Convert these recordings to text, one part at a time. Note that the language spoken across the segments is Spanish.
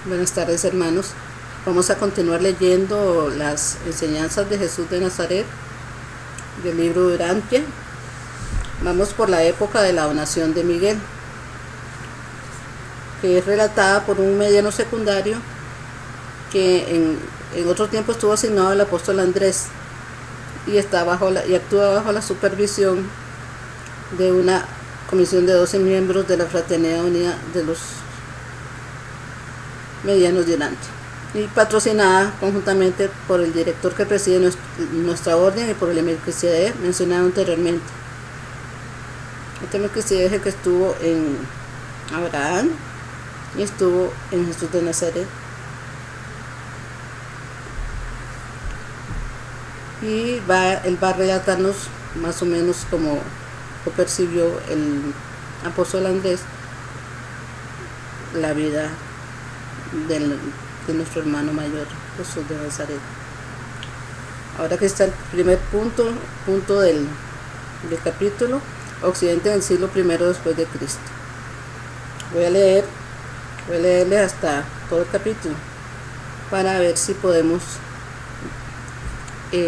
Buenas tardes, hermanos. Vamos a continuar leyendo las enseñanzas de Jesús de Nazaret del libro de Urantia. Vamos por la época de la donación de Miguel, que es relatada por un mediano secundario que en otro tiempo estuvo asignado al apóstol Andrés y actúa bajo la supervisión de una comisión de 12 miembros de la Fraternidad Unida de los Medianos de Urantia, y patrocinada conjuntamente por el director que preside nuestra orden y por el Melquisedec mencionado anteriormente. Este Melquisedec es el que estuvo en Abraham y estuvo en Jesús de Nazaret. Y él va a relatarnos más o menos como lo percibió el apóstol Andrés, la vida de nuestro hermano mayor, Jesús de Nazaret. Ahora que está el primer punto del capítulo, Occidente en el siglo I después de Cristo. Voy a leerle hasta todo el capítulo para ver si podemos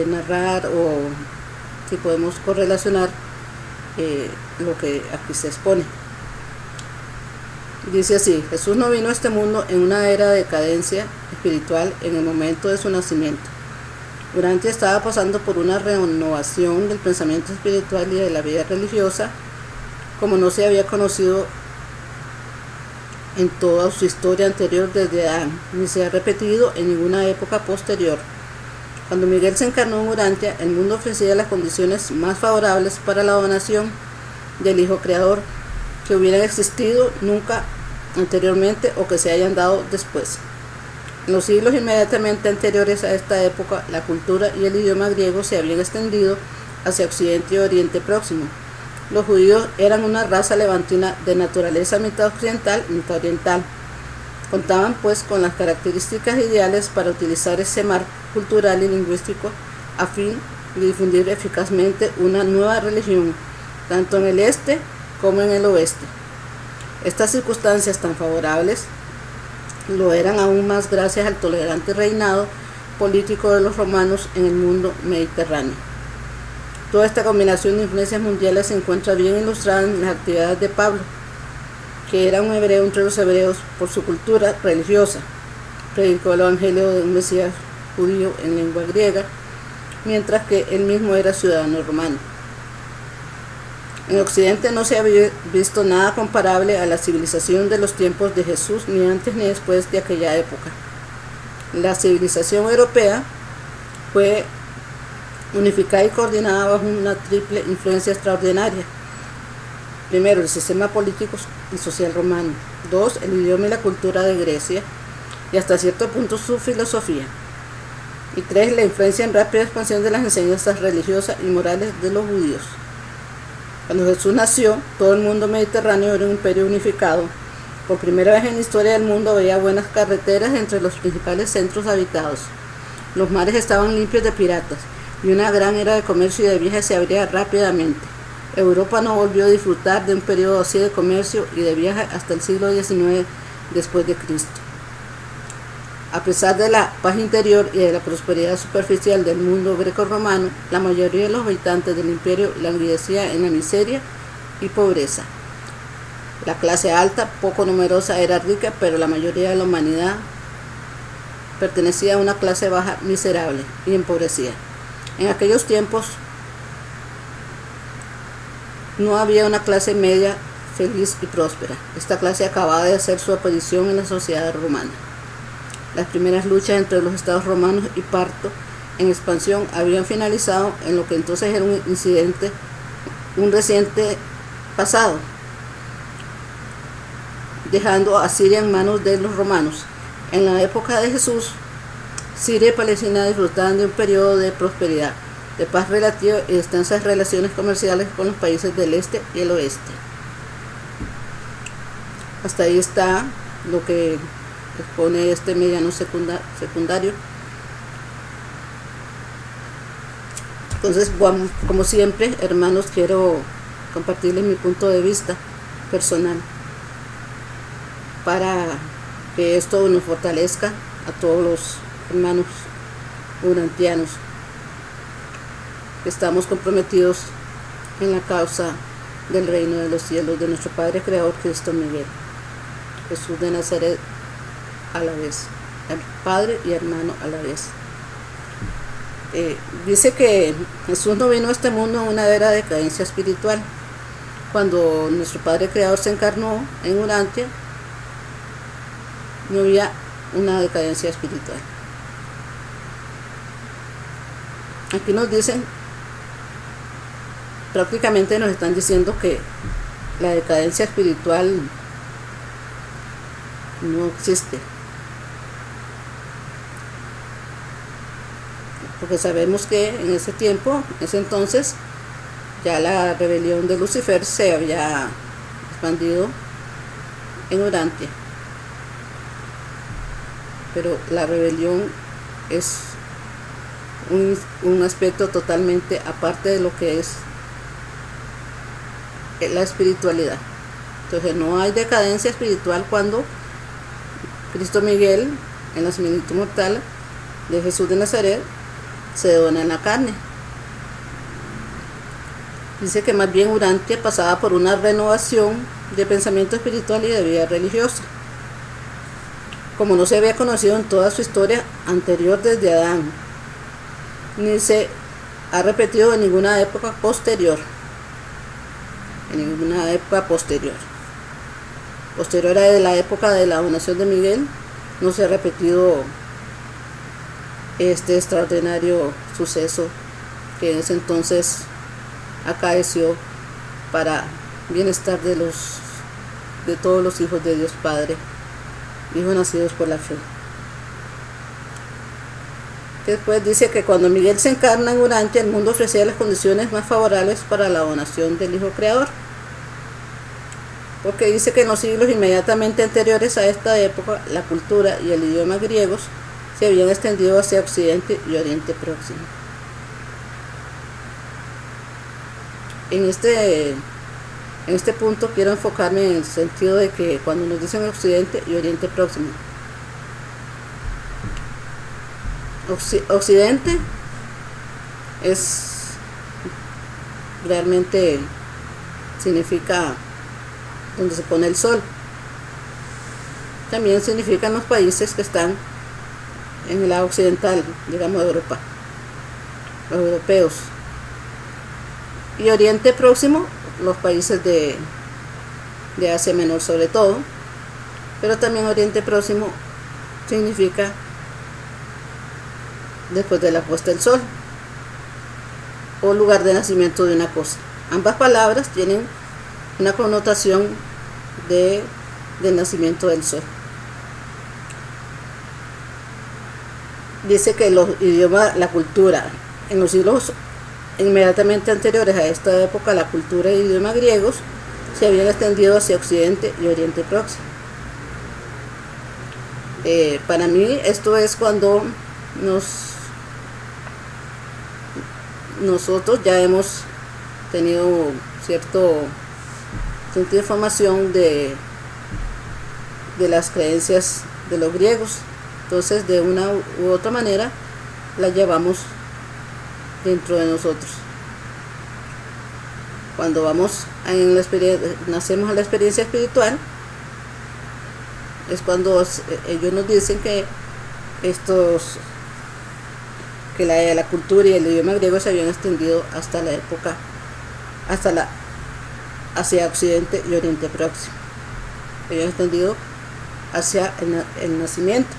narrar o si podemos correlacionar lo que aquí se expone. Dice así: Jesús no vino a este mundo en una era de decadencia espiritual en el momento de su nacimiento. Urantia estaba pasando por una renovación del pensamiento espiritual y de la vida religiosa como no se había conocido en toda su historia anterior desde Adán, ni se ha repetido en ninguna época posterior. Cuando Miguel se encarnó en Urantia, el mundo ofrecía las condiciones más favorables para la donación del Hijo Creador que hubieran existido nunca anteriormente o que se hayan dado después. En los siglos inmediatamente anteriores a esta época, la cultura y el idioma griego se habían extendido hacia Occidente y Oriente Próximo. Los judíos eran una raza levantina de naturaleza mitad occidental y mitad oriental. Contaban pues con las características ideales para utilizar ese marco cultural y lingüístico a fin de difundir eficazmente una nueva religión, tanto en el este como en el oeste. Estas circunstancias tan favorables lo eran aún más gracias al tolerante reinado político de los romanos en el mundo mediterráneo. Toda esta combinación de influencias mundiales se encuentra bien ilustrada en las actividades de Pablo, que era un hebreo entre los hebreos por su cultura religiosa. Predicó el evangelio de un Mesías judío en lengua griega, mientras que él mismo era ciudadano romano. En Occidente no se había visto nada comparable a la civilización de los tiempos de Jesús, ni antes ni después de aquella época. La civilización europea fue unificada y coordinada bajo una triple influencia extraordinaria. Primero, el sistema político y social romano. 2, el idioma y la cultura de Grecia, y hasta cierto punto su filosofía. Y 3, la influencia en rápida expansión de las enseñanzas religiosas y morales de los judíos. Cuando Jesús nació, todo el mundo mediterráneo era un imperio unificado. Por primera vez en la historia del mundo había buenas carreteras entre los principales centros habitados. Los mares estaban limpios de piratas, y una gran era de comercio y de viajes se abría rápidamente. Europa no volvió a disfrutar de un periodo así de comercio y de viaje hasta el siglo XIX después de Cristo. A pesar de la paz interior y de la prosperidad superficial del mundo greco-romano, la mayoría de los habitantes del imperio languidecía en la miseria y pobreza. La clase alta, poco numerosa, era rica, pero la mayoría de la humanidad pertenecía a una clase baja miserable y empobrecida. En aquellos tiempos no había una clase media feliz y próspera. Esta clase acababa de hacer su aparición en la sociedad romana. Las primeras luchas entre los estados romanos y Parto en expansión habían finalizado en lo que entonces era un reciente pasado, dejando a Siria en manos de los romanos. En la época de Jesús, Siria y Palestina disfrutaban de un periodo de prosperidad, de paz relativa y de extensas relaciones comerciales con los países del este y el oeste. Hasta ahí está lo que expone este mediano secundario. Entonces, como siempre, hermanos, quiero compartirles mi punto de vista personal para que esto nos fortalezca a todos los hermanos urantianos que estamos comprometidos en la causa del reino de los cielos de nuestro Padre Creador Cristo Miguel, Jesús de Nazaret a la vez, Padre y hermano a la vez. Dice que Jesús no vino a este mundo en una era de decadencia espiritual. Cuando nuestro Padre Creador se encarnó en Urantia, no había una decadencia espiritual. Aquí nos dicen, prácticamente nos están diciendo que la decadencia espiritual no existe, porque sabemos que en ese tiempo, en ese entonces, ya la rebelión de Lucifer se había expandido en Urantia, pero la rebelión es un aspecto totalmente aparte de lo que es la espiritualidad. Entonces no hay decadencia espiritual cuando Cristo Miguel, el nacimiento mortal de Jesús de Nazaret, se dona en la carne. Dice que más bien Urantia pasaba por una renovación de pensamiento espiritual y de vida religiosa, como no se había conocido en toda su historia anterior desde Adán, ni se ha repetido en ninguna época posterior. Posterior a la época de la donación de Miguel, no se ha repetido este extraordinario suceso que en ese entonces acaeció para bienestar de todos los hijos de Dios Padre, hijos nacidos por la fe. Después dice que cuando Miguel se encarna en Urantia, el mundo ofrecía las condiciones más favorables para la donación del Hijo Creador, porque dice que en los siglos inmediatamente anteriores a esta época, la cultura y el idioma griegos se habían extendido hacia Occidente y Oriente Próximo. En este punto quiero enfocarme en el sentido de que cuando nos dicen Occidente y Oriente Próximo, Occidente es realmente significa donde se pone el sol. También significan los países que están en el lado occidental, digamos Europa, los europeos. Y Oriente Próximo, los países de Asia Menor sobre todo, pero también Oriente Próximo significa después de la puesta del sol o lugar de nacimiento de una cosa. Ambas palabras tienen una connotación del nacimiento del sol. Dice que los idiomas, la cultura, en los siglos inmediatamente anteriores a esta época, la cultura y idioma griegos se habían extendido hacia Occidente y Oriente Próximo. Para mí esto es cuando nosotros ya hemos tenido cierto sentido de formación de las creencias de los griegos. Entonces de una u otra manera la llevamos dentro de nosotros. Cuando vamos nacemos a la experiencia espiritual, es cuando ellos nos dicen que la cultura y el idioma griego se habían extendido hasta la época, hacia Occidente y Oriente Próximo. Se habían extendido hacia el nacimiento,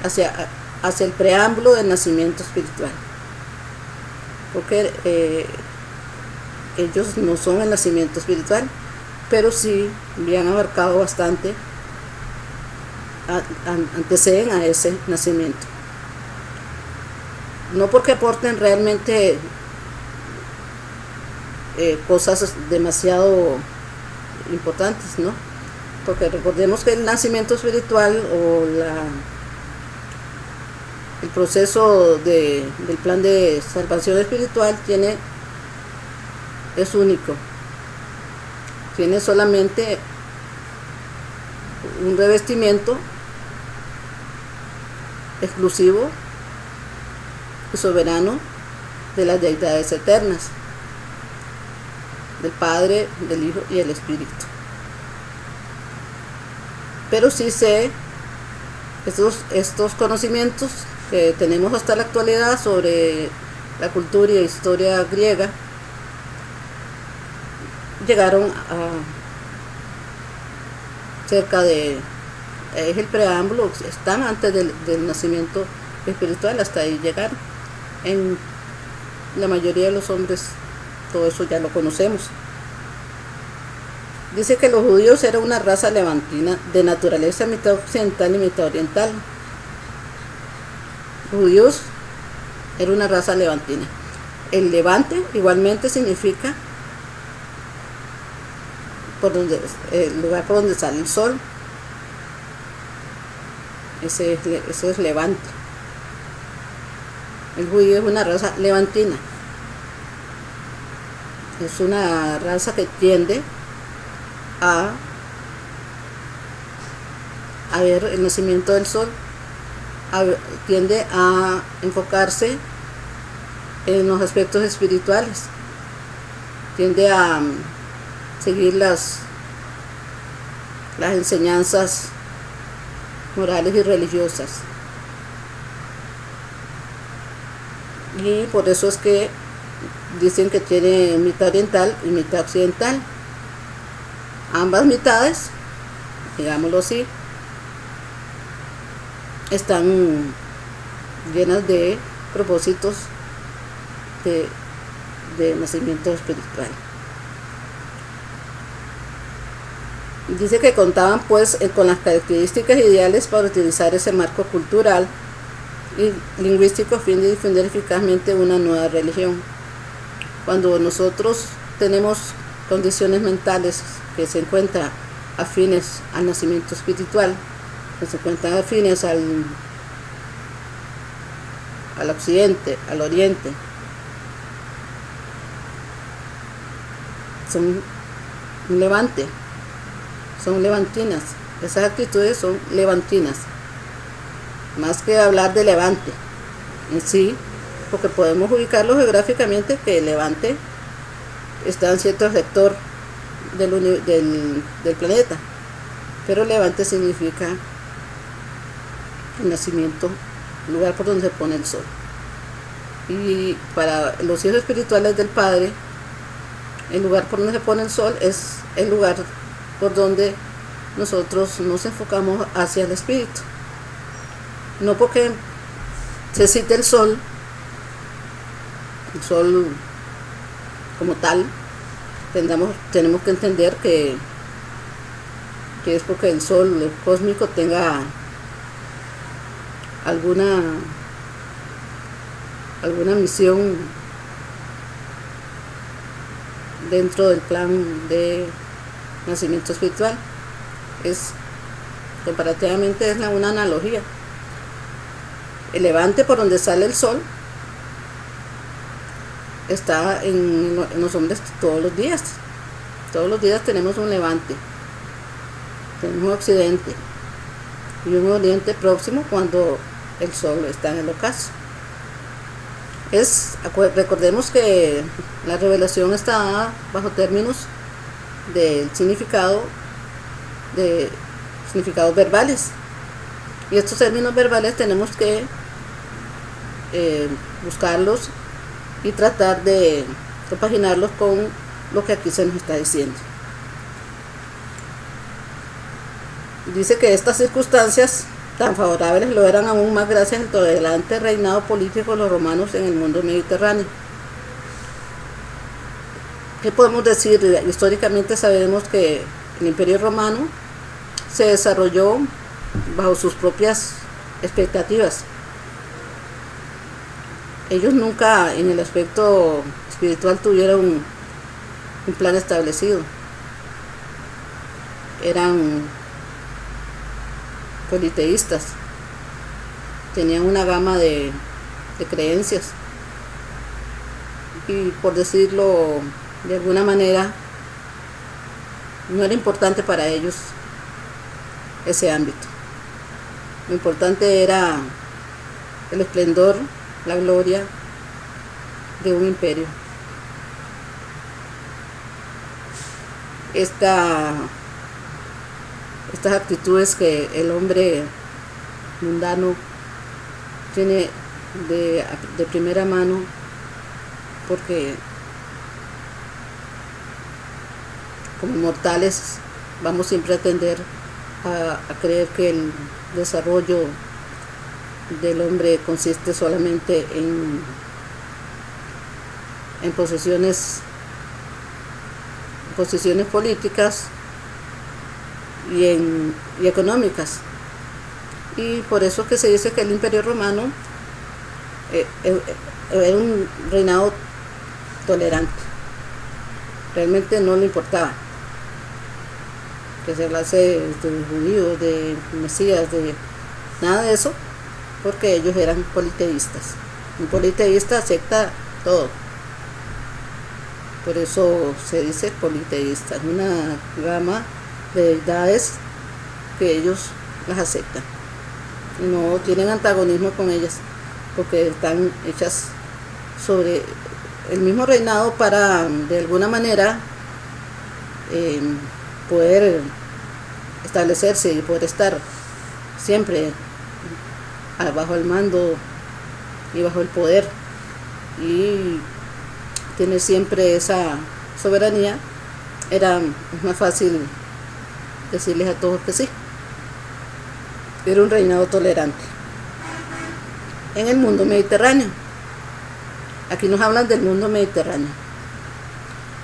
hacia el preámbulo del nacimiento espiritual, porque ellos no son el nacimiento espiritual, pero sí habían abarcado bastante, anteceden a ese nacimiento. No porque aporten realmente cosas demasiado importantes, ¿no? Porque recordemos que el nacimiento espiritual o el proceso del plan de salvación espiritual es único. Tiene solamente un revestimiento exclusivo y soberano de las deidades eternas, del Padre, del Hijo y del Espíritu. Pero sí sé estos conocimientos que tenemos hasta la actualidad sobre la cultura y historia griega llegaron a cerca de, es el preámbulo, están antes del nacimiento espiritual, hasta ahí llegaron. En la mayoría de los hombres todo eso ya lo conocemos. Dice que los judíos eran una raza levantina de naturaleza mitad occidental y mitad oriental. Los judíos eran una raza levantina. El levante igualmente significa el lugar por donde sale el sol. Ese es levante. El judío es una raza levantina. Es una raza que tiende a ver el nacimiento del sol, tiende a enfocarse en los aspectos espirituales, tiende a seguir las enseñanzas morales y religiosas. Y por eso es que dicen que tiene mitad oriental y mitad occidental. Ambas mitades, digámoslo así, están llenas de propósitos de nacimiento espiritual. Dice que contaban pues con las características ideales para utilizar ese marco cultural y lingüístico a fin de difundir eficazmente una nueva religión. Cuando nosotros tenemos condiciones mentales que se encuentran afines al nacimiento espiritual, que se encuentran afines al occidente, al oriente, son un levante, son levantinas. Esas actitudes son levantinas, más que hablar de levante en sí, porque podemos ubicarlo geográficamente, que el levante está en cierto sector del planeta, pero levante significa el nacimiento, el lugar por donde se pone el sol. Y para los hijos espirituales del Padre, el lugar por donde se pone el sol es el lugar por donde nosotros nos enfocamos hacia el espíritu. No porque se cite el sol como tal, tenemos que entender que es porque el sol cósmico tenga alguna misión dentro del plan de nacimiento espiritual. Comparativamente es una analogía. El levante por donde sale el sol está en los hombres todos los días. Todos los días tenemos un levante, tenemos un occidente y un oriente próximo cuando el sol está en el ocaso. Recordemos que la revelación está dada bajo términos de significados verbales, y estos términos verbales tenemos que buscarlos y tratar de compaginarlos con lo que aquí se nos está diciendo. Dice que estas circunstancias tan favorables lo eran aún más gracias al tolerante reinado político de los romanos en el mundo mediterráneo. ¿Qué podemos decir? Históricamente sabemos que el Imperio Romano se desarrolló bajo sus propias expectativas. Ellos nunca en el aspecto espiritual tuvieron un plan establecido. Eran politeístas, tenían una gama de creencias, y por decirlo de alguna manera, no era importante para ellos ese ámbito. Lo importante era el esplendor, la gloria de un imperio. Estas actitudes que el hombre mundano tiene de primera mano, porque como mortales vamos siempre a tender a creer que el desarrollo del hombre consiste solamente en posiciones políticas y económicas, y por eso que se dice que el Imperio Romano era un reinado tolerante. Realmente no le importaba que se hablase de judíos, de mesías, de nada de eso, porque ellos eran politeístas. Un politeísta acepta todo, por eso se dice politeísta, es una gama de deidades que ellos las aceptan y no tienen antagonismo con ellas, porque están hechas sobre el mismo reinado para de alguna manera poder establecerse y poder estar siempre bajo el mando y bajo el poder y tener siempre esa soberanía. Era más fácil decirles a todos que sí. Era un reinado tolerante. En el mundo mediterráneo, aquí nos hablan del mundo mediterráneo.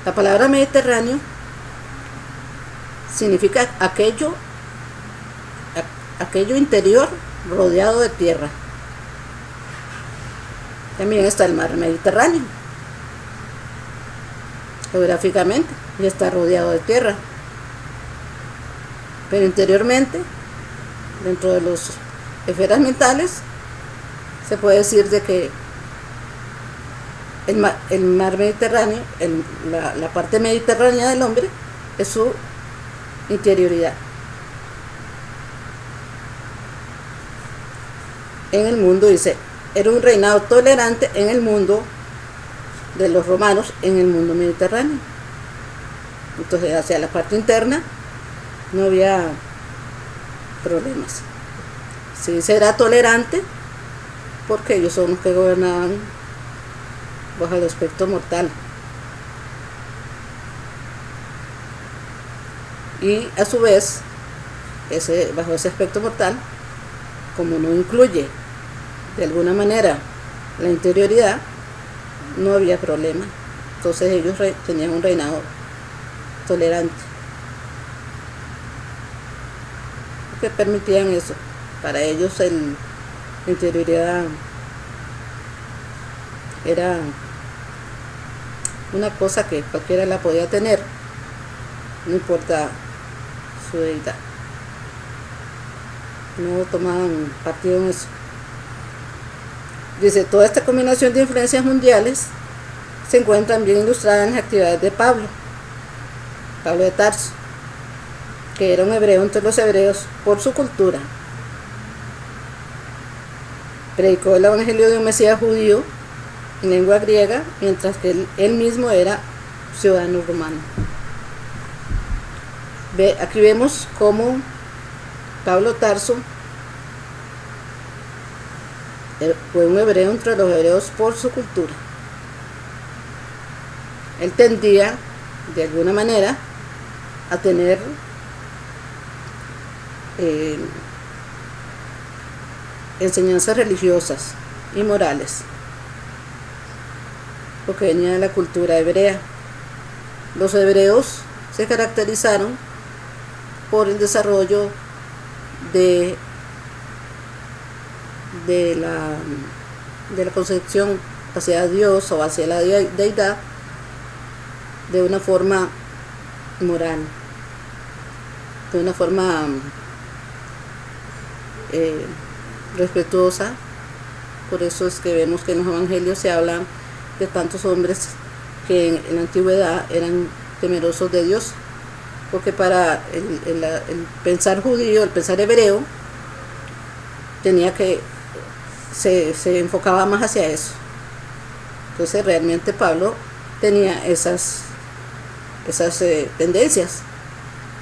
La palabra mediterráneo significa aquello interior rodeado de tierra. También está el mar Mediterráneo, geográficamente, y está rodeado de tierra. Pero interiormente, dentro de las esferas mentales, se puede decir de que el mar Mediterráneo, la parte mediterránea del hombre, es su interioridad. En el mundo, dice, era un reinado tolerante en el mundo de los romanos, en el mundo mediterráneo. Entonces, hacia la parte interna no había problemas. Sí, será tolerante porque ellos son los que gobernaban bajo el aspecto mortal. Y a su vez, bajo ese aspecto mortal, como no incluye de alguna manera la interioridad, no había problema. Entonces ellos tenían un reinado tolerante, que permitían eso. Para ellos la interioridad era una cosa que cualquiera la podía tener, no importa su deidad. No tomaban partido en eso. Dice, toda esta combinación de influencias mundiales se encuentran bien ilustradas en las actividades de Pablo de Tarso, que era un hebreo entre los hebreos por su cultura. Predicó el evangelio de un Mesías judío en lengua griega, mientras que él mismo era ciudadano romano. Aquí vemos cómo Pablo Tarso fue un hebreo entre los hebreos por su cultura. Él tendía, de alguna manera, a tener enseñanzas religiosas y morales, porque venía de la cultura hebrea. Los hebreos se caracterizaron por el desarrollo de la concepción hacia Dios o hacia la deidad de una forma moral, de una forma respetuosa. Por eso es que vemos que en los evangelios se hablan de tantos hombres que en la antigüedad eran temerosos de Dios porque para el pensar judío, el pensar hebreo, tenía que se enfocaba más hacia eso. Entonces realmente Pablo tenía esas tendencias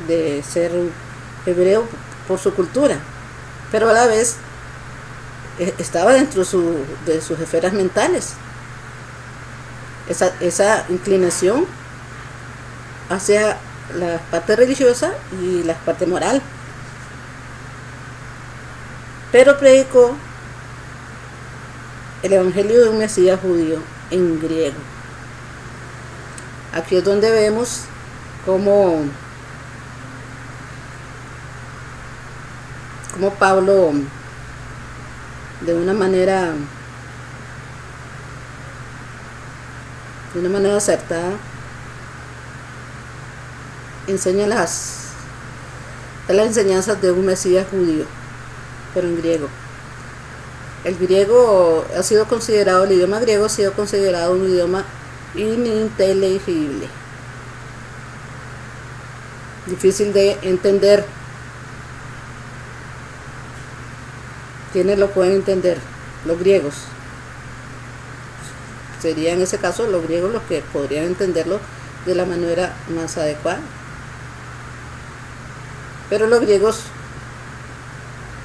de ser hebreo por su cultura, pero a la vez estaba dentro de sus esferas mentales esa inclinación hacia la parte religiosa y la parte moral, pero predicó el evangelio de un Mesías judío en griego. Aquí es donde vemos cómo Pablo, de una manera acertada, enseña las enseñanzas de un Mesías judío, pero en griego. El griego ha sido considerado, el idioma griego ha sido considerado un idioma ininteligible, difícil de entender. ¿Quiénes lo pueden entender? Los griegos. Sería en ese caso los griegos los que podrían entenderlo de la manera más adecuada. Pero los griegos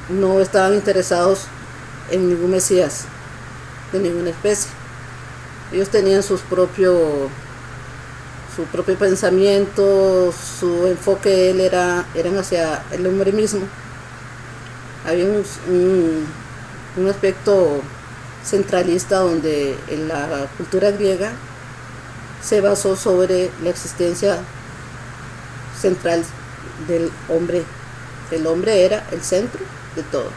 no estaban interesados en ningún Mesías de ninguna especie. Ellos tenían su propio pensamiento, su enfoque de él eran hacia el hombre mismo. Había un aspecto centralista donde en la cultura griega se basó sobre la existencia central del hombre. El hombre era el centro de todo.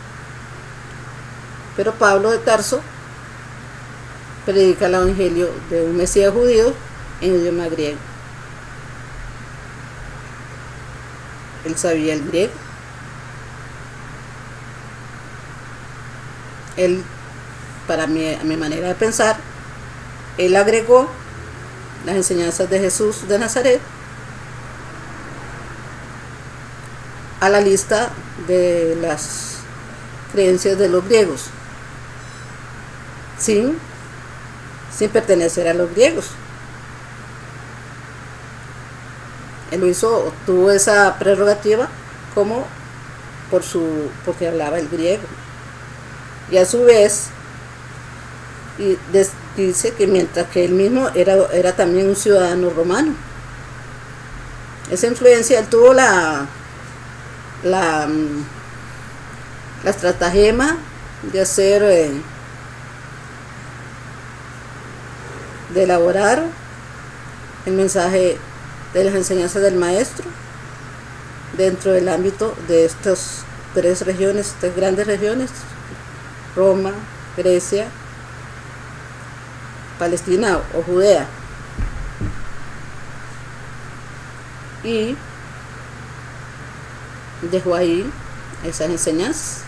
Pero Pablo de Tarso predica el evangelio de un Mesías judío en idioma griego. Él sabía el griego. Él, a mi manera de pensar, él agregó las enseñanzas de Jesús de Nazaret a la lista de las creencias de los griegos, sin pertenecer a los griegos. Él tuvo esa prerrogativa como porque hablaba el griego. Y a su vez dice que mientras que él mismo era también un ciudadano romano, esa influencia, él tuvo la estratagema de hacer, de elaborar el mensaje de las enseñanzas del maestro dentro del ámbito de estas tres grandes regiones: Roma, Grecia, Palestina o Judea. Y dejó ahí esas enseñanzas.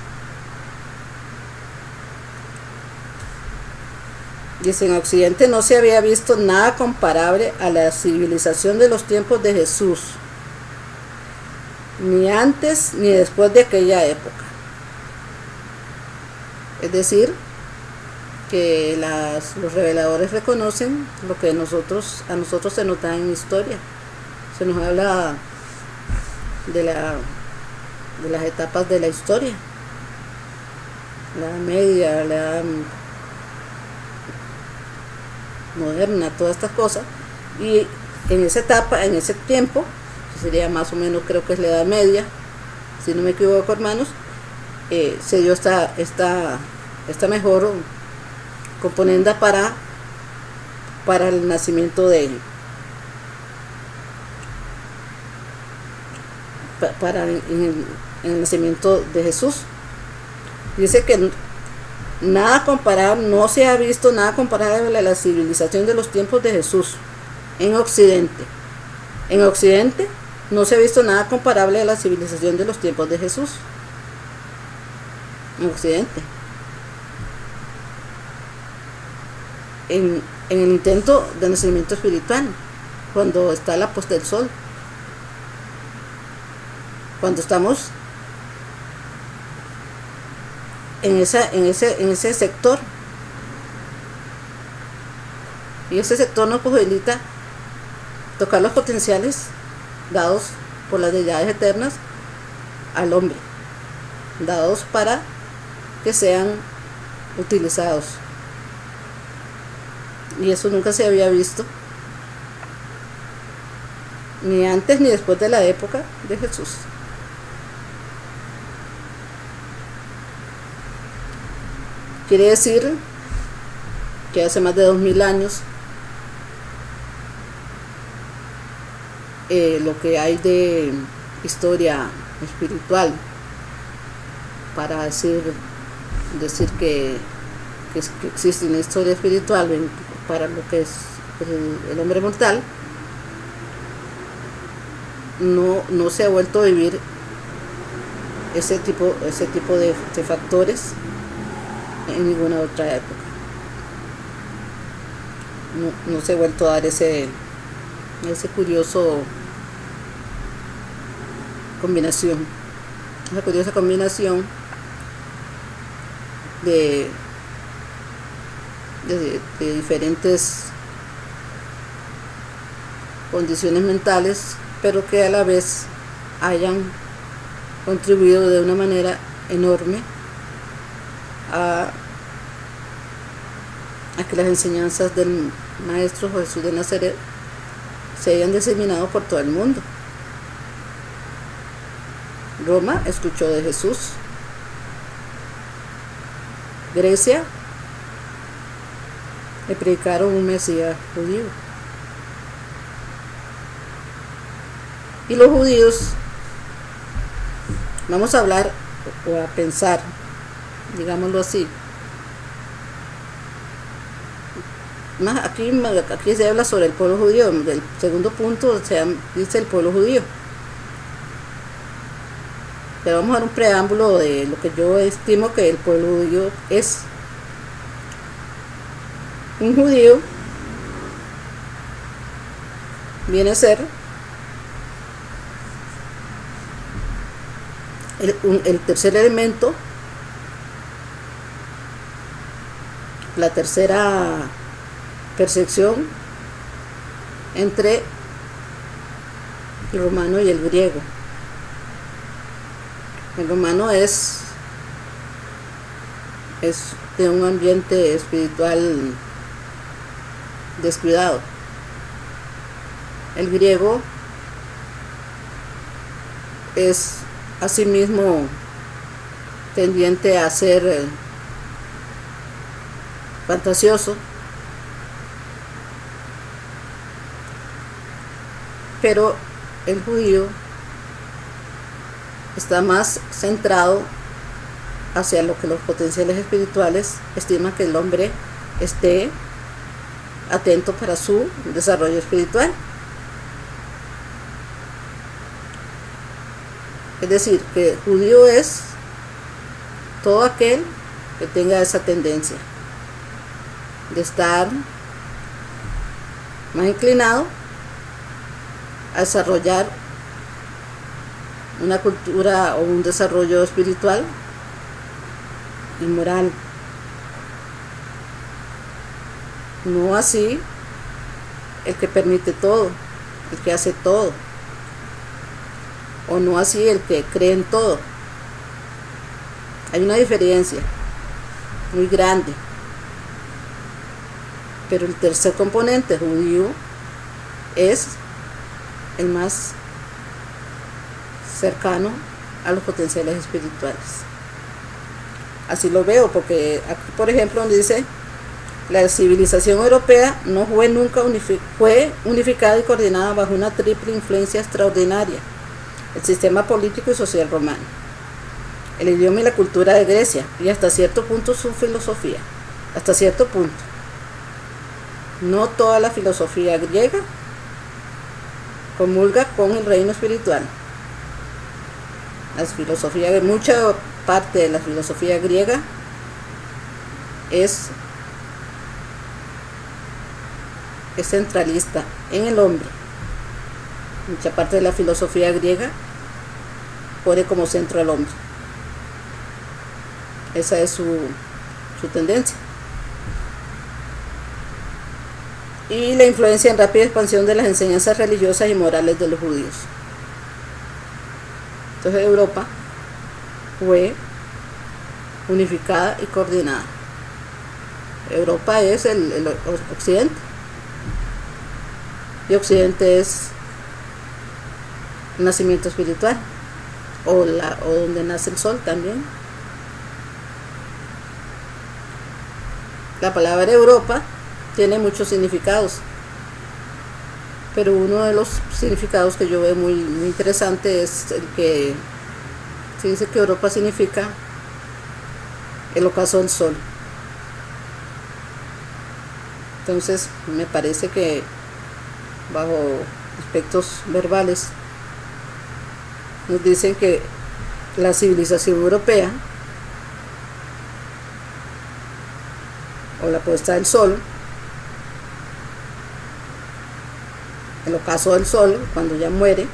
Dice: en Occidente no se había visto nada comparable a la civilización de los tiempos de Jesús, ni antes ni después de aquella época. Es decir, que los reveladores reconocen lo que a nosotros se nos da en historia. Se nos habla de las etapas de la historia, la Edad Media, la Edad Moderna, todas estas cosas. Y en esa etapa, en ese tiempo, que sería más o menos, creo que es la Edad Media, si no me equivoco, hermanos, se dio esta mejor componenda para el nacimiento en el nacimiento de Jesús. Dice que no se ha visto nada comparable a la civilización de los tiempos de Jesús en Occidente. En Occidente no se ha visto nada comparable a la civilización de los tiempos de Jesús. En Occidente. En el intento de nacimiento espiritual, cuando está la puesta del sol. cuando estamos en ese sector. Y ese sector nos posibilita tocar los potenciales dados por las deidades eternas al hombre, dados para que sean utilizados. Y eso nunca se había visto, ni antes ni después de la época de Jesús. Quiere decir que hace más de 2000 años lo que hay de historia espiritual para decir que existe una historia espiritual para lo que es el hombre mortal, no se ha vuelto a vivir ese tipo de factores en ninguna otra época. No se ha vuelto a dar ese curioso combinación, esa curiosa combinación de diferentes condiciones mentales, pero que a la vez hayan contribuido de una manera enorme a que las enseñanzas del Maestro Jesús de Nazaret se hayan diseminado por todo el mundo. Roma escuchó de Jesús. Grecia le predicaron un Mesías judío. Y los judíos, vamos a hablar o a pensar, digámoslo así, aquí se habla sobre el pueblo judío. Del segundo punto se dice el pueblo judío. Pero vamos a dar un preámbulo de lo que yo estimo que el pueblo judío es. Un judío viene a ser el tercer elemento, la tercera percepción entre el romano y el griego. El romano es de un ambiente espiritual descuidado. El griego es asimismo tendiente a ser fantasioso, pero el judío está más centrado hacia lo que los potenciales espirituales estiman que el hombre esté atento para su desarrollo espiritual. Es decir, que judío es todo aquel que tenga esa tendencia de estar más inclinado a desarrollar una cultura o un desarrollo espiritual y moral. No así el que permite todo, el que hace todo, o no así el que cree en todo. Hay una diferencia muy grande. Pero el tercer componente judío es el más cercano a los potenciales espirituales. Así lo veo, porque aquí, por ejemplo, donde dice la civilización europea no fue nunca fue unificada y coordinada bajo una triple influencia extraordinaria: el sistema político y social romano, el idioma y la cultura de Grecia, y hasta cierto punto su filosofía. Hasta cierto punto. No toda la filosofía griega comulga con el reino espiritual. Mucha parte de la filosofía griega es centralista en el hombre. Mucha parte de la filosofía griega pone como centro al hombre. Esa es su tendencia. Y la influencia en rápida expansión de las enseñanzas religiosas y morales de los judíos. Entonces Europa fue unificada y coordinada. Europa es el occidente, y occidente es el nacimiento espiritual, o donde nace el sol también. La palabra Europa tiene muchos significados, pero uno de los significados que yo veo muy interesante es el que se dice que Europa significa el ocaso del sol. Entonces me parece que bajo aspectos verbales nos dicen que la civilización europea, o la puesta del sol, el ocaso del sol, cuando ya muere,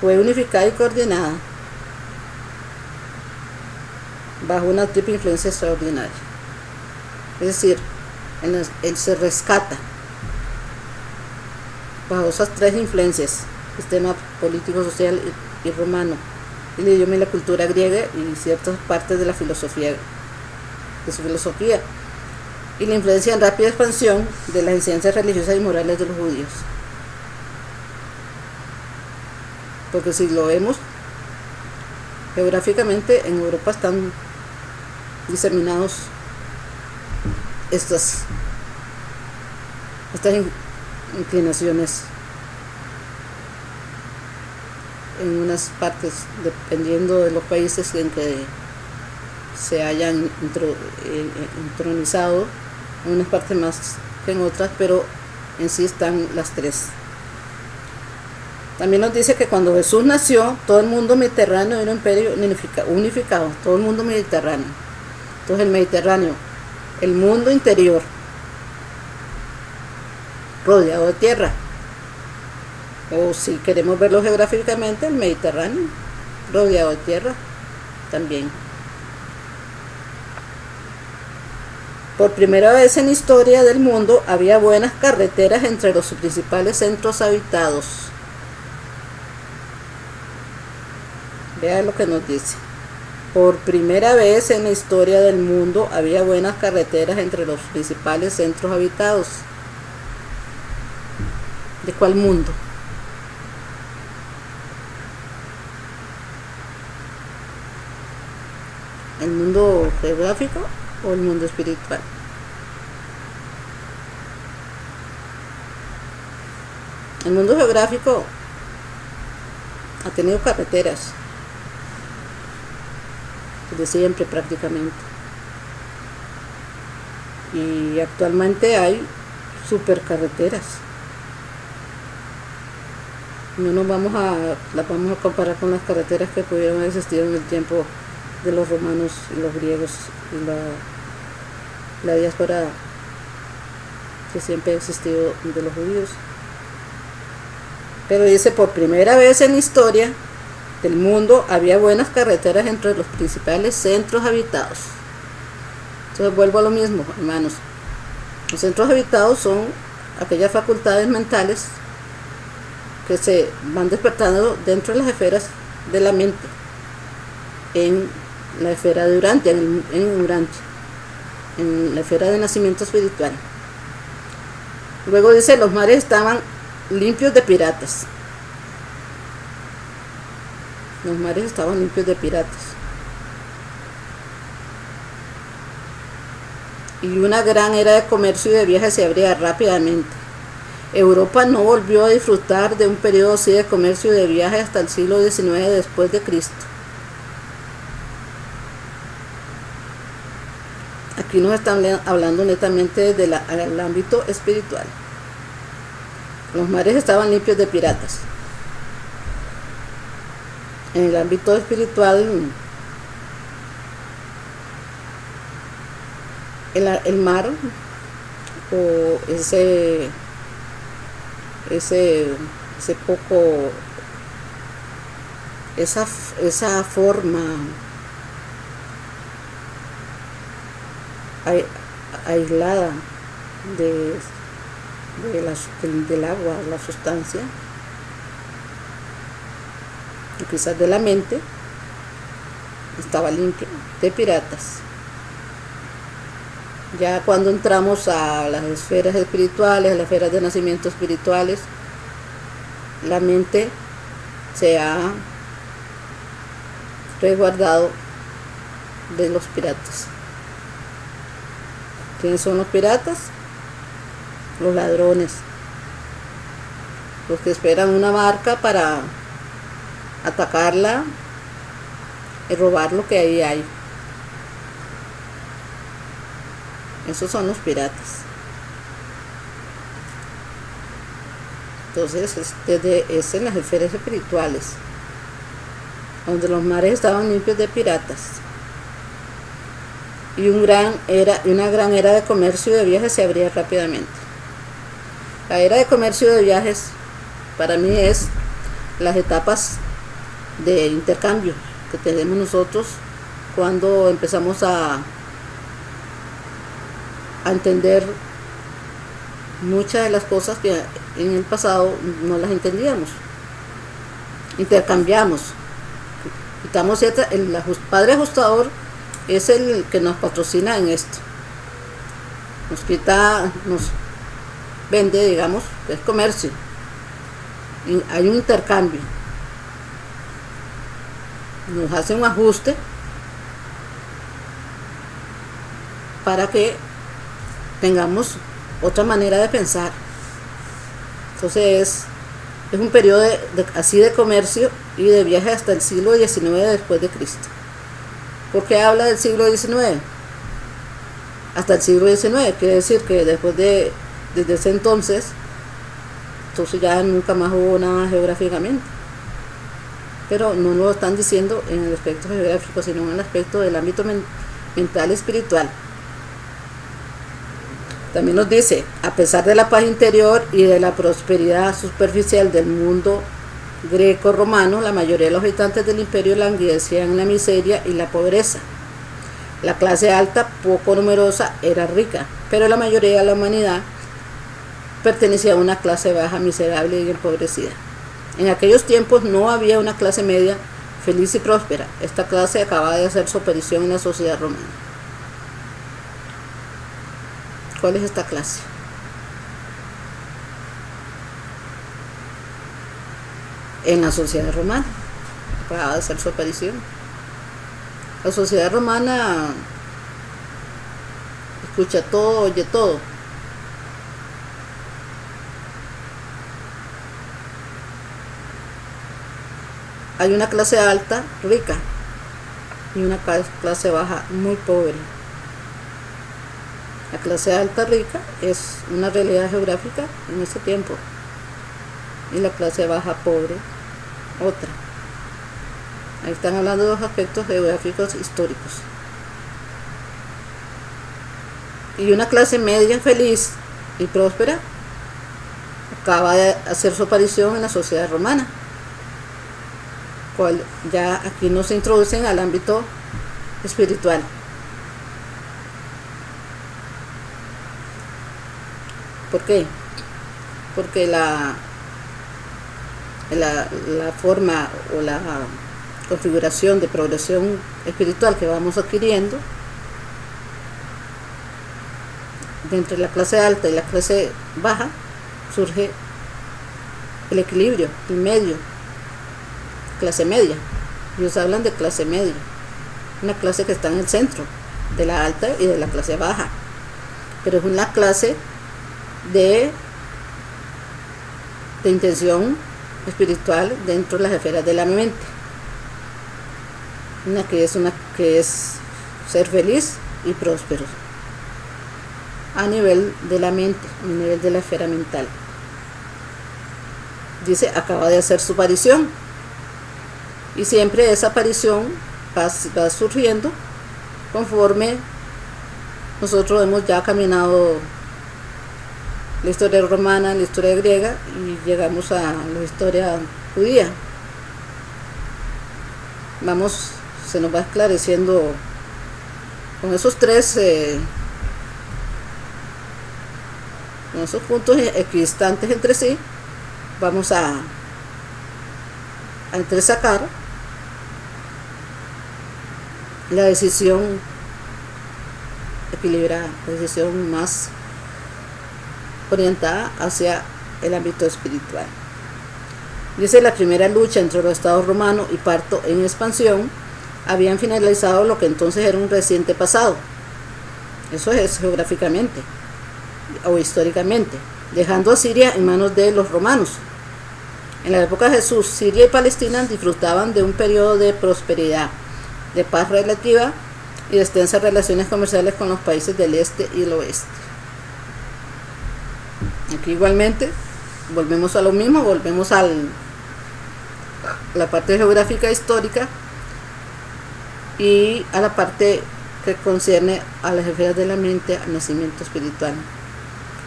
fue unificada y coordinada bajo una tipo de influencia extraordinaria. Es decir, él se rescata bajo esas tres influencias: sistema político, social y romano, el idioma y la cultura griega, y ciertas partes de la filosofía, de su filosofía, y la influencia en rápida expansión de las enseñanzas religiosas y morales de los judíos. Porque si lo vemos geográficamente, en Europa están diseminados estas inclinaciones en unas partes, dependiendo de los países en que se hayan entronizado, en unas partes más que en otras, pero en sí están las tres. También nos dice que cuando Jesús nació, todo el mundo mediterráneo era un imperio unificado, todo el mundo mediterráneo. Entonces el Mediterráneo, el mundo interior, rodeado de tierra, o si queremos verlo geográficamente, el Mediterráneo, rodeado de tierra también. Por primera vez en la historia del mundo había buenas carreteras entre los principales centros habitados. Vean lo que nos dice. Por primera vez en la historia del mundo había buenas carreteras entre los principales centros habitados. ¿De cuál mundo? ¿El mundo geográfico o el mundo espiritual? El mundo geográfico ha tenido carreteras de siempre prácticamente, y actualmente hay supercarreteras. No las vamos a comparar con las carreteras que pudieron existir en el tiempo de los romanos y los griegos y la diáspora que siempre ha existido de los judíos. Pero dice, por primera vez en la historia del mundo había buenas carreteras entre los principales centros habitados. Entonces vuelvo a lo mismo, hermanos. Los centros habitados son aquellas facultades mentales que se van despertando dentro de las esferas de la mente, en la esfera de Urantia, en la esfera de nacimiento espiritual. Luego dice, los mares estaban limpios de piratas. Los mares estaban limpios de piratas. Y una gran era de comercio y de viajes se abría rápidamente. Europa no volvió a disfrutar de un periodo así de comercio y de viaje hasta el siglo XIX después de Cristo. Aquí nos están hablando netamente del ámbito espiritual. Los mares estaban limpios de piratas. En el ámbito espiritual, el mar, o ese esa forma aislada del agua, la sustancia, o quizás de la mente, estaba limpia de piratas. Ya cuando entramos a las esferas espirituales, a las esferas de nacimiento espirituales, la mente se ha resguardado de los piratas. ¿Quiénes son los piratas? Los ladrones, los que esperan una barca para atacarla y robar lo que ahí hay. Esos son los piratas. Entonces es en las esferas espirituales donde los mares estaban limpios de piratas, y una gran era de comercio y de viajes se abría rápidamente. La era de comercio y de viajes para mí es las etapas de intercambio que tenemos nosotros cuando empezamos a entender muchas de las cosas que en el pasado no las entendíamos. Intercambiamos, quitamos el padre ajustador es el que nos patrocina en esto, nos vende, digamos, es comercio, y hay un intercambio, nos hace un ajuste para que tengamos otra manera de pensar. Entonces es un periodo así de comercio y de viaje hasta el siglo XIX después de Cristo. ¿Por qué habla del siglo XIX? Hasta el siglo XIX, quiere decir que desde ese entonces ya nunca más hubo nada geográficamente. Pero no lo están diciendo en el aspecto geográfico, sino en el aspecto del ámbito mental y espiritual. También nos dice, a pesar de la paz interior y de la prosperidad superficial del mundo greco-romano, la mayoría de los habitantes del imperio languidecían en la miseria y la pobreza. La clase alta, poco numerosa, era rica, pero la mayoría de la humanidad pertenecía a una clase baja, miserable y empobrecida. En aquellos tiempos no había una clase media feliz y próspera. Esta clase acababa de hacer su aparición en la sociedad romana. ¿Cuál es esta clase? En la sociedad romana acaba de hacer su aparición. La sociedad romana escucha todo, oye todo. Hay una clase alta, rica, y una clase baja, muy pobre. La clase alta rica es una realidad geográfica en ese tiempo, y la clase baja pobre, otra. Ahí están hablando de los aspectos geográficos históricos. Y una clase media feliz y próspera acaba de hacer su aparición en la sociedad romana, cual ya aquí nos introducen al ámbito espiritual. ¿Por qué? Porque la forma o la configuración de progresión espiritual que vamos adquiriendo de entre la clase alta y la clase baja, surge el equilibrio, el medio, clase media. Ellos hablan de clase media, una clase que está en el centro de la alta y de la clase baja, pero es una clase de intención espiritual dentro de las esferas de la mente, una que es ser feliz y próspero a nivel de la mente, a nivel de la esfera mental. Dice, acaba de hacer su aparición, y siempre esa aparición va surgiendo conforme nosotros hemos ya caminado la historia romana, la historia griega, y llegamos a la historia judía. se nos va esclareciendo con esos tres, con esos puntos equidistantes entre sí. Vamos a entresacar la decisión equilibrada, la decisión más orientada hacia el ámbito espiritual. Dice: la primera lucha entre los estados romano y parto en expansión habían finalizado lo que entonces era un reciente pasado. Eso es geográficamente o históricamente, dejando a Siria en manos de los romanos. En la época de Jesús, Siria y Palestina disfrutaban de un periodo de prosperidad, de paz relativa y de extensas relaciones comerciales con los países del este y el oeste. Aquí igualmente volvemos a lo mismo, volvemos a la parte geográfica histórica y a la parte que concierne a las esferas de la mente, al nacimiento espiritual.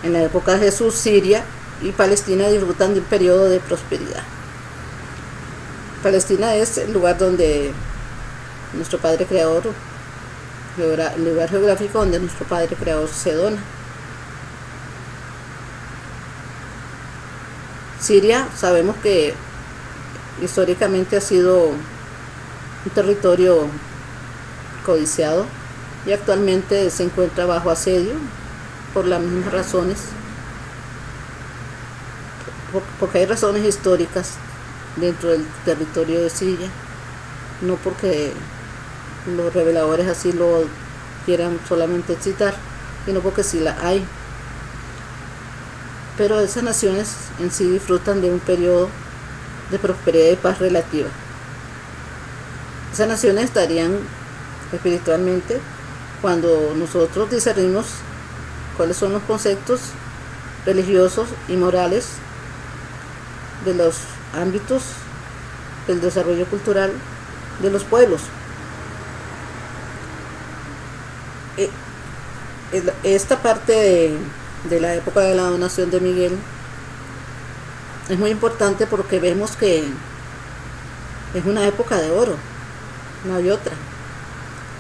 En la época de Jesús, Siria y Palestina disfrutan de un periodo de prosperidad. Palestina es el lugar donde nuestro Padre Creador, el lugar geográfico donde nuestro Padre Creador se dona. Siria, sabemos que históricamente ha sido un territorio codiciado y actualmente se encuentra bajo asedio por las mismas razones, porque hay razones históricas dentro del territorio de Siria, no porque los reveladores así lo quieran solamente citar, sino porque sí la hay. Pero esas naciones en sí disfrutan de un periodo de prosperidad y paz relativa. Esas naciones estarían espiritualmente cuando nosotros discernimos cuáles son los conceptos religiosos y morales de los ámbitos del desarrollo cultural de los pueblos. Esta parte de la época de la donación de Miguel es muy importante porque vemos que es una época de oro, no hay otra.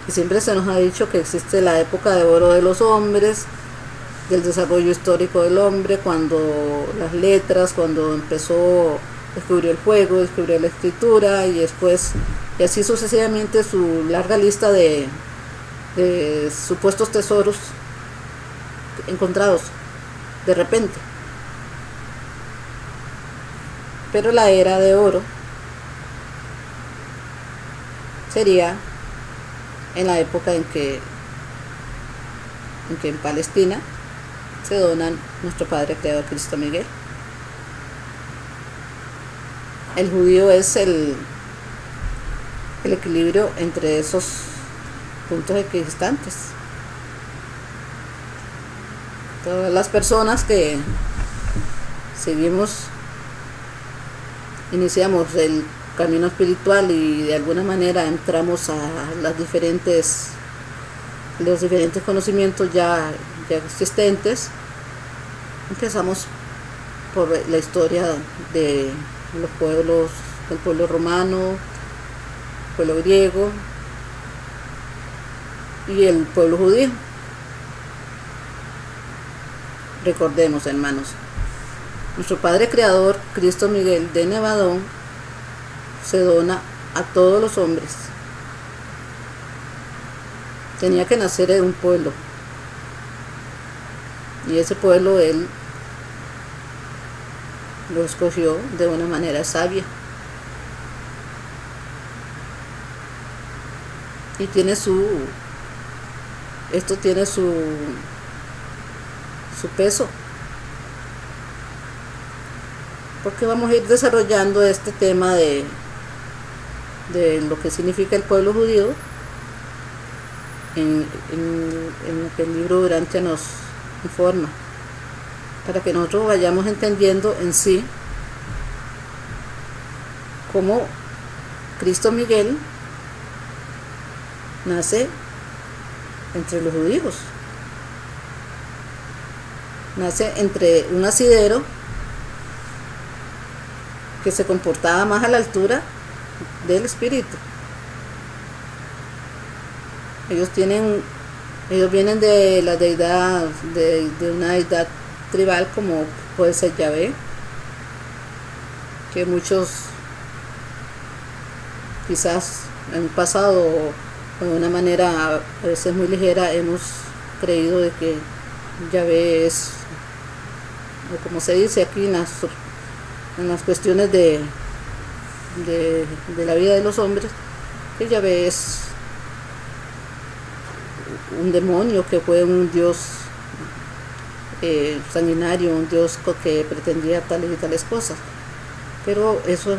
Y siempre se nos ha dicho que existe la época de oro de los hombres, del desarrollo histórico del hombre, cuando las letras, cuando descubrió el fuego, descubrió la escritura, y después, y así sucesivamente, su larga lista de supuestos tesoros encontrados de repente. Pero la era de oro sería en la época en que en Palestina se donan nuestro Padre Creador Cristo Miguel. El judío es el equilibrio entre esos puntos equidistantes. Todas las personas que iniciamos el camino espiritual y de alguna manera entramos a los diferentes conocimientos ya existentes, empezamos por la historia de los pueblos, el pueblo romano, el pueblo griego y el pueblo judío. Recordemos, hermanos, nuestro Padre Creador, Cristo Miguel de Nevadón, se dona a todos los hombres. Tenía que nacer en un pueblo, y ese pueblo él lo escogió de una manera sabia. Y esto tiene su peso, porque vamos a ir desarrollando este tema de lo que significa el pueblo judío en lo que el libro Urantia nos informa, para que nosotros vayamos entendiendo en sí cómo Cristo Miguel nace entre los judíos, nace entre un asidero que se comportaba más a la altura del espíritu, Ellos vienen de la deidad, de una deidad tribal como puede ser Yahvé, que muchos quizás en un pasado o de una manera a veces muy ligera hemos creído de que Yahvé es, o como se dice aquí en las cuestiones de la vida de los hombres, que Yahvé es un demonio, que fue un dios sanguinario, un dios que pretendía tales y tales cosas. Pero eso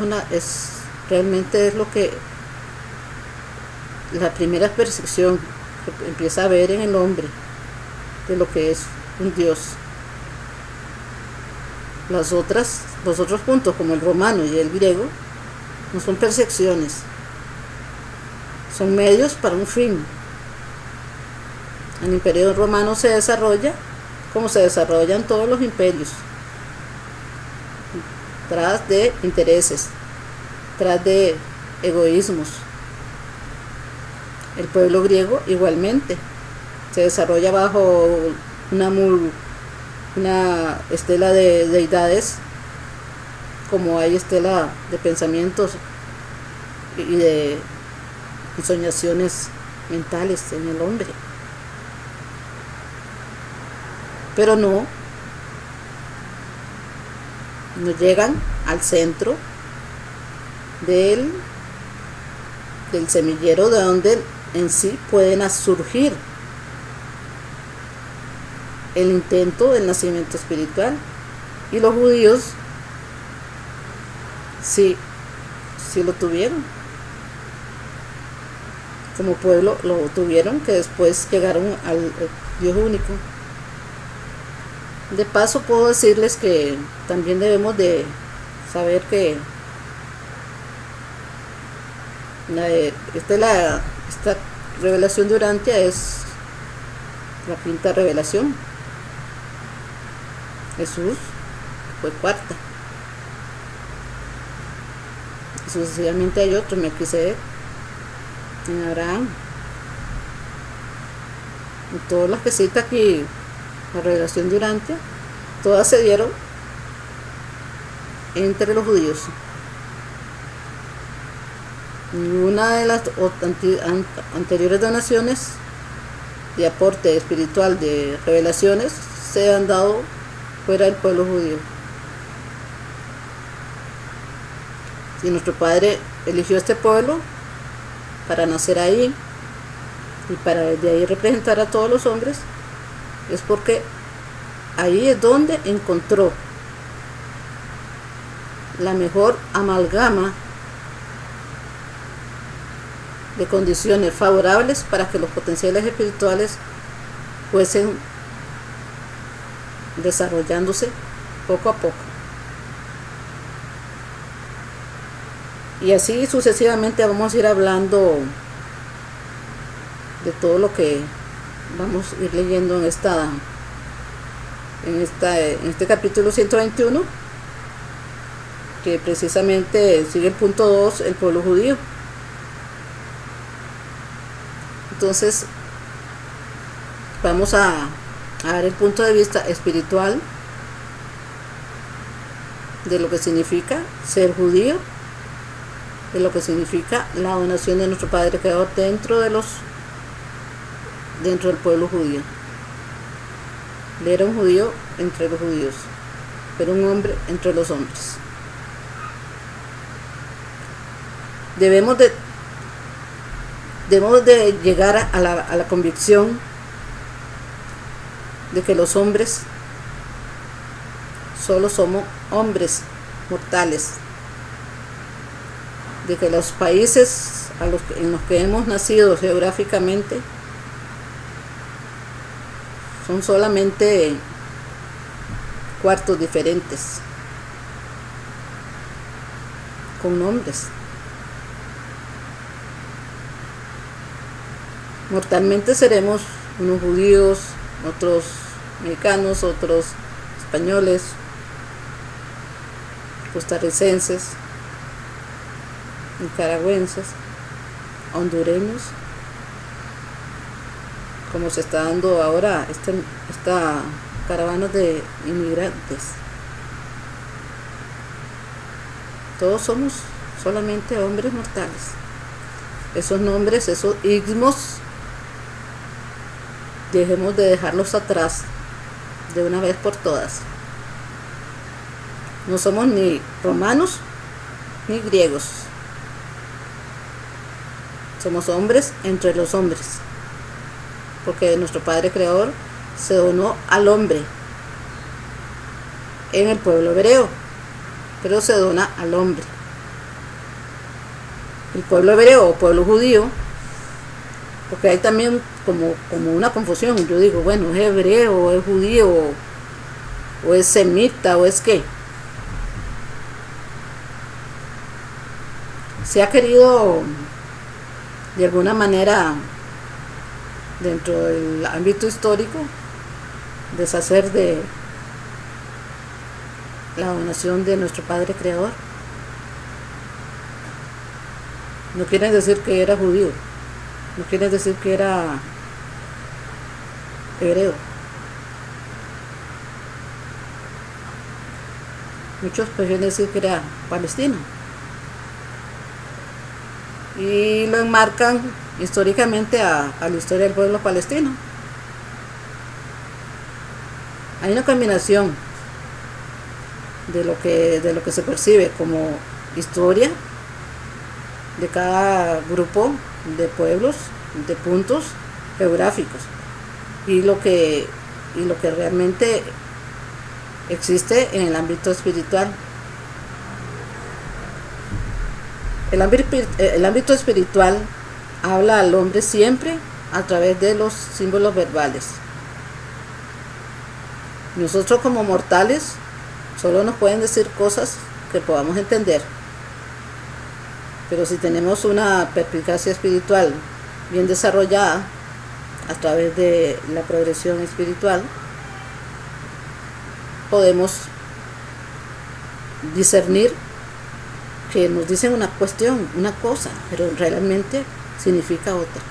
realmente es lo que la primera percepción que empieza a ver en el hombre de lo que es un dios. Los otros puntos, como el romano y el griego, no son percepciones, son medios para un fin. El imperio romano se desarrolla como se desarrollan todos los imperios, tras de intereses, tras de egoísmos. El pueblo griego igualmente se desarrolla bajo una estela de deidades, como hay estela de pensamientos y de soñaciones mentales en el hombre. Pero no llegan al centro del semillero, de donde en sí pueden surgir el intento del nacimiento espiritual. Y los judíos sí lo tuvieron. Como pueblo lo tuvieron, que después llegaron al Dios único. De paso puedo decirles que también debemos de saber que esta revelación de Urantia es la quinta revelación. Jesús fue cuarta. Y sucesivamente hay otro, Melquisedec, en Abraham. Y todas las que cita aquí la revelación de Urantia, todas se dieron entre los judíos. Ninguna de las anteriores donaciones de aporte espiritual de revelaciones se han dado fuera del pueblo judío. Si nuestro Padre eligió este pueblo para nacer ahí y para desde ahí representar a todos los hombres, es porque ahí es donde encontró la mejor amalgama de condiciones favorables para que los potenciales espirituales fuesen desarrollándose poco a poco. Y así sucesivamente vamos a ir hablando de todo lo que vamos a ir leyendo en este capítulo 121, que precisamente sigue el punto 2, el pueblo judío. Entonces vamos a dar el punto de vista espiritual de lo que significa ser judío, de lo que significa la donación de nuestro Padre Creador dentro del pueblo judío. Él era un judío entre los judíos, pero un hombre entre los hombres. Debemos de llegar a la convicción de que los hombres solo somos hombres mortales, de que los países en los que hemos nacido geográficamente son solamente cuartos diferentes con nombres. Mortalmente seremos unos judíos, otros mexicanos, otros españoles, costarricenses, nicaragüenses, hondureños, como se está dando ahora esta caravana de inmigrantes. Todos somos solamente hombres mortales. Esos nombres, esos ismos, dejemos de dejarlos atrás de una vez por todas. No somos ni romanos ni griegos. Somos hombres entre los hombres, porque nuestro Padre Creador se donó al hombre en el pueblo hebreo, pero se dona al hombre. El pueblo hebreo o pueblo judío, porque hay también como una confusión. Yo digo, bueno, ¿es hebreo o es judío o es semita o es qué? Se ha querido de alguna manera, dentro del ámbito histórico, deshacer de la donación de nuestro Padre Creador. No quiere decir que era judío, no quiere decir que era hebreo. Muchos prefieren decir que era palestino. Y lo enmarcan históricamente a la historia del pueblo palestino. Hay una combinación de lo que se percibe como historia de cada grupo de pueblos, de puntos geográficos, y lo que realmente existe en el ámbito espiritual. El ámbito espiritual habla al hombre siempre a través de los símbolos verbales. Nosotros como mortales solo nos pueden decir cosas que podamos entender, pero si tenemos una perspicacia espiritual bien desarrollada a través de la progresión espiritual, podemos discernir que nos dicen una cuestión, una cosa, pero realmente significa otra.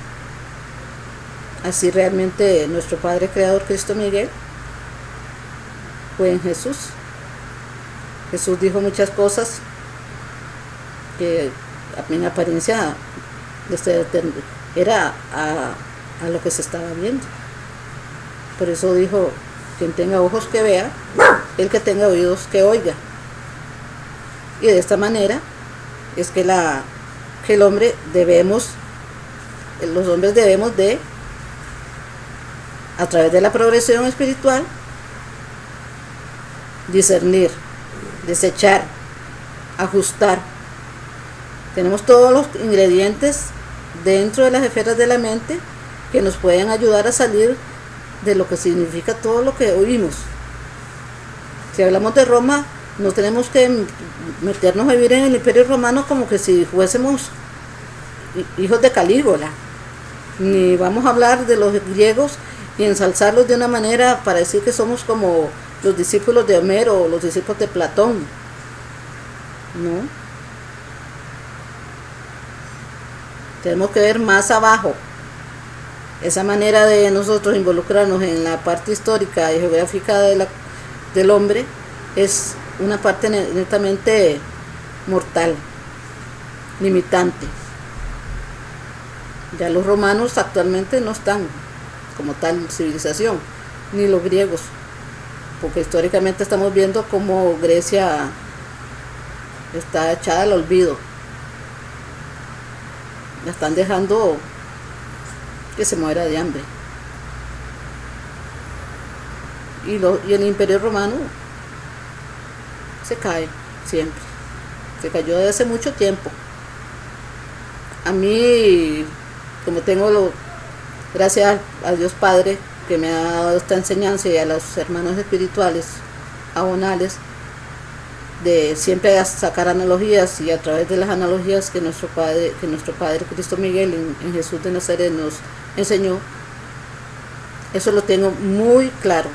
Así realmente nuestro Padre Creador Cristo Miguel fue en Jesús. Jesús dijo muchas cosas que en apariencia era a lo que se estaba viendo. Por eso dijo, quien tenga ojos que vea, el que tenga oídos que oiga. Y de esta manera es que los hombres debemos de, a través de la progresión espiritual, discernir, desechar, ajustar. Tenemos todos los ingredientes dentro de las esferas de la mente que nos pueden ayudar a salir de lo que significa todo lo que oímos. Si hablamos de Roma, no tenemos que meternos a vivir en el Imperio Romano como que si fuésemos hijos de Calígula, ni vamos a hablar de los griegos y ensalzarlos de una manera para decir que somos como los discípulos de Homero o los discípulos de Platón. No. Tenemos que ver más abajo. Esa manera de nosotros involucrarnos en la parte histórica y geográfica del hombre es una parte netamente mortal, limitante. Ya los romanos actualmente no están como tal civilización, ni los griegos, porque históricamente estamos viendo cómo Grecia está echada al olvido. La están dejando que se muera de hambre. Y el Imperio Romano se cae siempre. Se cayó desde hace mucho tiempo. A mí, como gracias a Dios Padre que me ha dado esta enseñanza, y a los hermanos espirituales abonales, de siempre sacar analogías, y a través de las analogías que nuestro Padre Cristo Miguel en Jesús de Nazaret nos enseñó, eso lo tengo muy claro.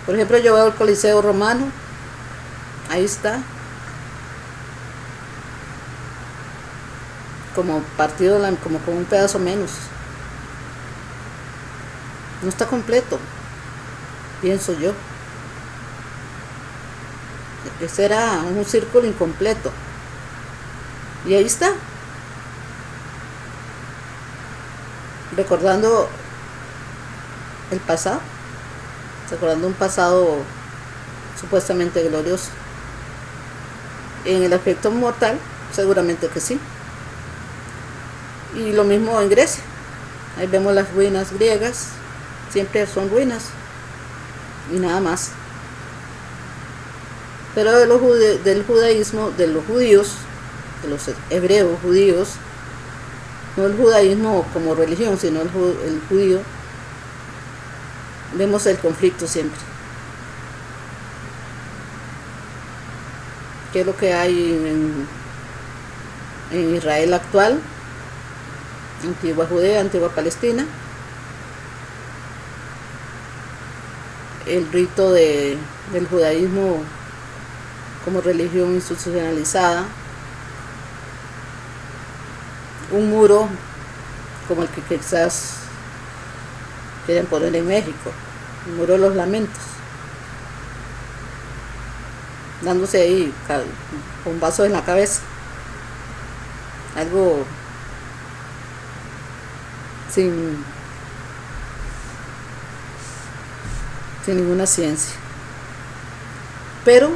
Por ejemplo, yo veo el Coliseo Romano, ahí está, como partido, como con un pedazo menos. No está completo, pienso yo. Ese era un círculo incompleto. Y ahí está, recordando el pasado, recordando un pasado supuestamente glorioso. En el aspecto mortal, seguramente que sí. Y lo mismo en Grecia. Ahí vemos las ruinas griegas, siempre son ruinas y nada más. Pero del judaísmo, de los judíos, de los hebreos judíos, no el judaísmo como religión, sino el judío, vemos el conflicto siempre. ¿Qué es lo que hay en Israel actual? Antigua Judea, antigua Palestina. El rito del judaísmo como religión institucionalizada. Un muro como el que quizás quieren poner en México, el muro de los lamentos, dándose ahí con vasos en la cabeza, algo sin ninguna ciencia, pero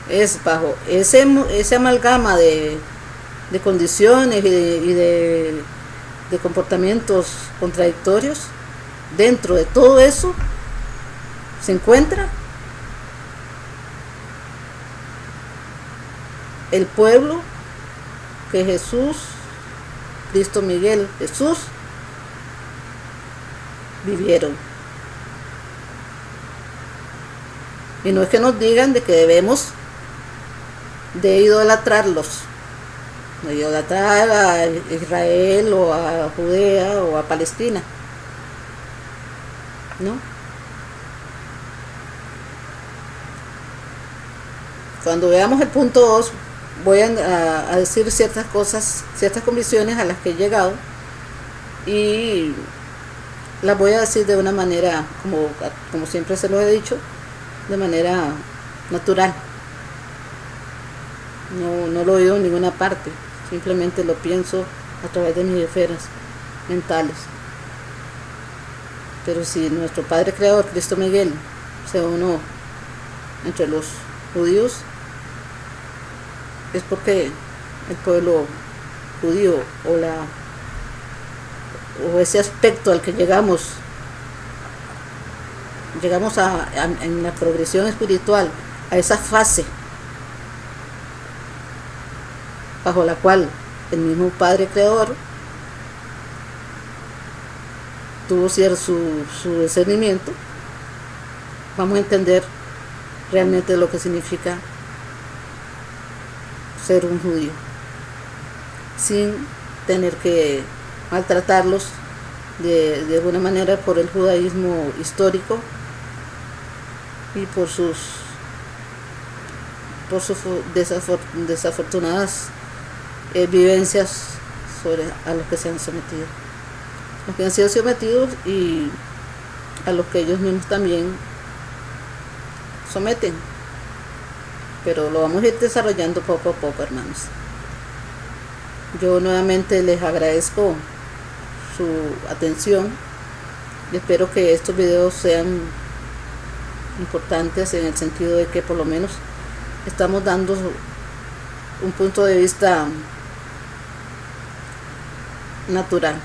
es bajo ese amalgama de condiciones y de comportamientos contradictorios. Dentro de todo eso se encuentra el pueblo que Jesús, Cristo Miguel, Jesús vivieron. Y no es que nos digan de que debemos de idolatrarlos, de idolatrar a Israel o a Judea o a Palestina, ¿no? Cuando veamos el punto 2, voy a decir ciertas cosas, ciertas convicciones a las que he llegado, y las voy a decir de una manera, como siempre se lo he dicho, de manera natural. No lo he oído en ninguna parte, simplemente lo pienso a través de mis esferas mentales. Pero si nuestro Padre Creador, Cristo Miguel, se unió entre los judíos, es porque el pueblo judío o ese aspecto al que llegamos en la progresión espiritual, a esa fase bajo la cual el mismo Padre Creador tuvo su discernimiento, vamos a entender realmente lo que significa ser un judío, sin tener que maltratarlos de alguna manera por el judaísmo histórico y por sus desafortunadas vivencias a los que se han sometido, los que han sido sometidos y a los que ellos mismos también someten. Pero lo vamos a ir desarrollando poco a poco, hermanos. Yo nuevamente les agradezco su atención y espero que estos videos sean importantes en el sentido de que por lo menos estamos dando un punto de vista natural.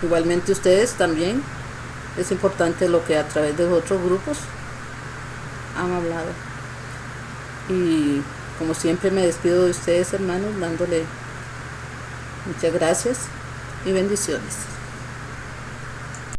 Igualmente ustedes también, es importante lo que a través de otros grupos han hablado. Y como siempre me despido de ustedes, hermanos, dándole muchas gracias y bendiciones.